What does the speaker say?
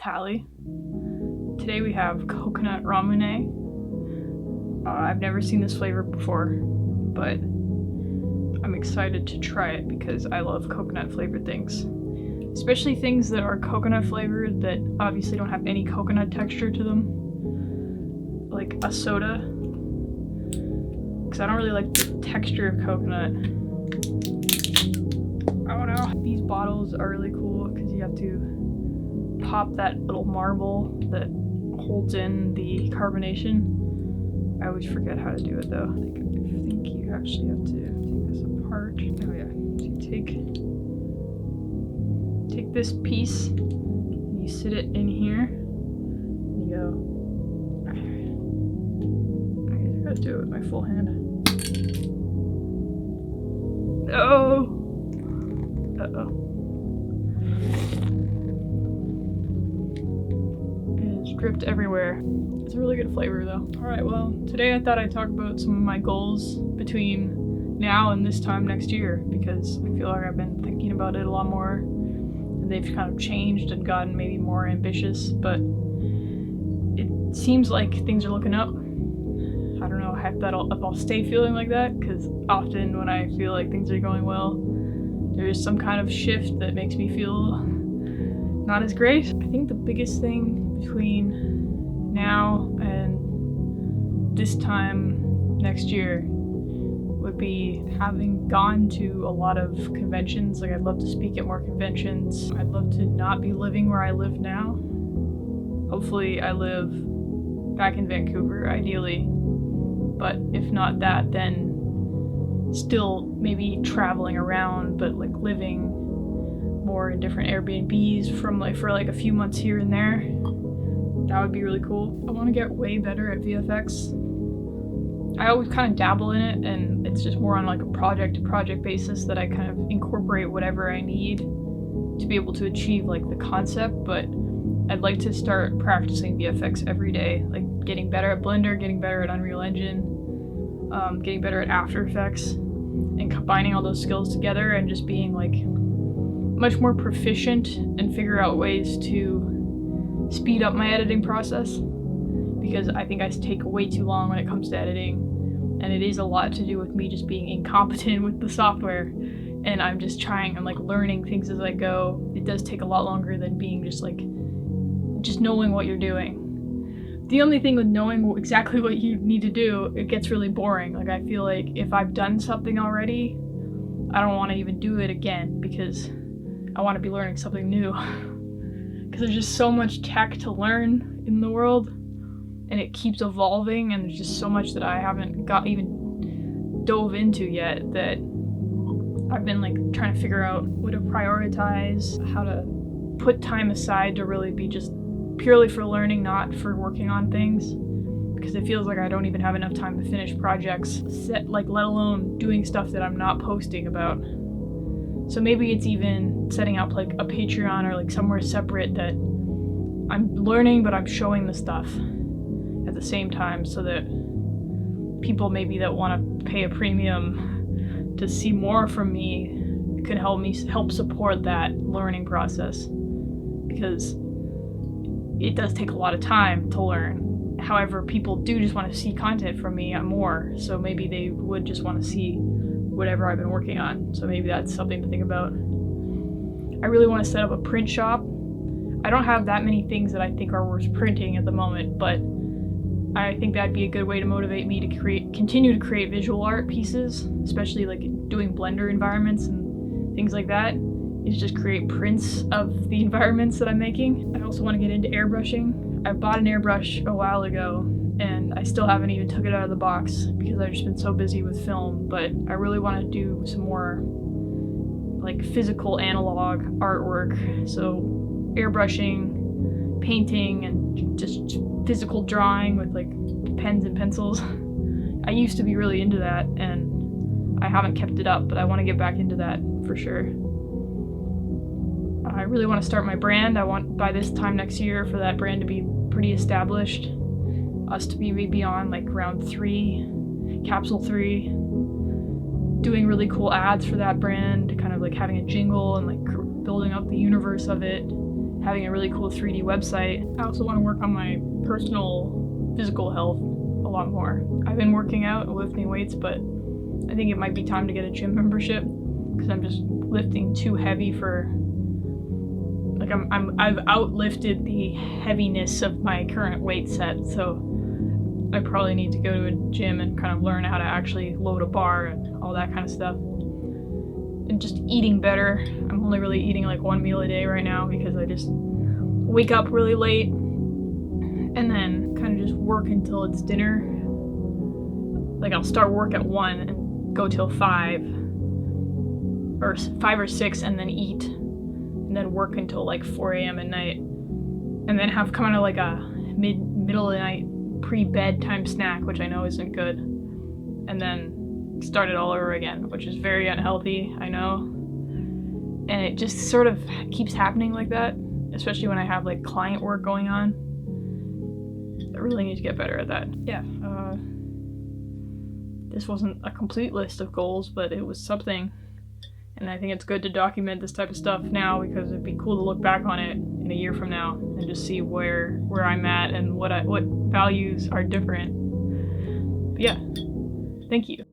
Tally. Today we have coconut ramune. I've never seen this flavor before, but I'm excited to try it because I love coconut flavored things. Especially things that are coconut flavored that obviously don't have any coconut texture to them. Like a soda. Because I don't really like the texture of coconut. I don't know. These bottles are really cool because you have to pop that little marble that holds in the carbonation. I always forget how to do it though. I think you actually have to take this apart. Oh yeah. So you take this piece and you sit it in here. And you go. I gotta do it with my full hand. Oh! Uh-oh. It's dripped everywhere. It's a really good flavor though. Alright, well, today I thought I'd talk about some of my goals between now and this time next year, because I feel like I've been thinking about it a lot more, and they've kind of changed and gotten maybe more ambitious, but it seems like things are looking up. I don't know if I'll stay feeling like that, because often when I feel like things are going well, there's some kind of shift that makes me feel not as great. I think the biggest thing between now and this time next year would be having gone to a lot of conventions. Like, I'd love to speak at more conventions. I'd love to not be living where I live now. Hopefully I live back in Vancouver, ideally. But if not that, then still maybe traveling around, but like living more in different Airbnbs for a few months here and there. That would be really cool. I want to get way better at VFX. I always kind of dabble in it, and it's just more on like a project-to-project basis that I kind of incorporate whatever I need to be able to achieve like the concept, but I'd like to start practicing VFX every day, like getting better at Blender, getting better at Unreal Engine, getting better at After Effects, and combining all those skills together and just being like much more proficient and figure out ways to speed up my editing process, because I think I take way too long when it comes to editing, and it is a lot to do with me just being incompetent with the software, and I'm just learning things as I go. It does take a lot longer than being just knowing what you're doing. The only thing with knowing exactly what you need to do, it gets really boring. Like, I feel like if I've done something already, I don't want to even do it again, because I want to be learning something new. Because there's just so much tech to learn in the world, and it keeps evolving, and there's just so much that I haven't even dove into yet that I've been like trying to figure out what to prioritize, how to put time aside to really be just purely for learning, not for working on things, because it feels like I don't even have enough time to finish projects, let alone doing stuff that I'm not posting about. So maybe it's even setting up like a Patreon or like somewhere separate that I'm learning, but I'm showing the stuff at the same time, so that people maybe that want to pay a premium to see more from me can help support that learning process, because it does take a lot of time to learn. However, people do just want to see content from me more, so maybe they would just want to see whatever I've been working on. So maybe that's something to think about. I really want to set up a print shop. I don't have that many things that I think are worth printing at the moment, but I think that'd be a good way to motivate me to continue to create visual art pieces, especially like doing Blender environments and things like that, is just create prints of the environments that I'm making. I also want to get into airbrushing. I bought an airbrush a while ago, and I still haven't even took it out of the box because I've just been so busy with film, but I really want to do some more like physical analog artwork. So airbrushing, painting, and just physical drawing with like pens and pencils. I used to be really into that, and I haven't kept it up, but I want to get back into that for sure. I really want to start my brand. I want by this time next year for that brand to be pretty established, us to be maybe on like round 3, capsule 3, doing really cool ads for that brand, kind of like having a jingle and like building up the universe of it, having a really cool 3D website. I also want to work on my personal physical health a lot more. I've been working out and lifting weights, but I think it might be time to get a gym membership because I'm just lifting too heavy for, like, I've outlifted the heaviness of my current weight set, so I probably need to go to a gym and kind of learn how to actually load a bar and all that kind of stuff. And just eating better. I'm only really eating like 1 meal a day right now because I just wake up really late and then kind of just work until it's dinner. Like I'll start work at 1 and go till 5 or 6 and then eat and then work until like 4 a.m. at night and then have kind of like a middle of the night pre-bedtime snack, which I know isn't good, and then start it all over again, which is very unhealthy, I know. And it just sort of keeps happening like that, especially when I have like client work going on. I really need to get better at that. Yeah, this wasn't a complete list of goals, but it was something. And I think it's good to document this type of stuff now because it'd be cool to look back on it in a year from now and just see where I'm at and what values are different. But yeah, thank you.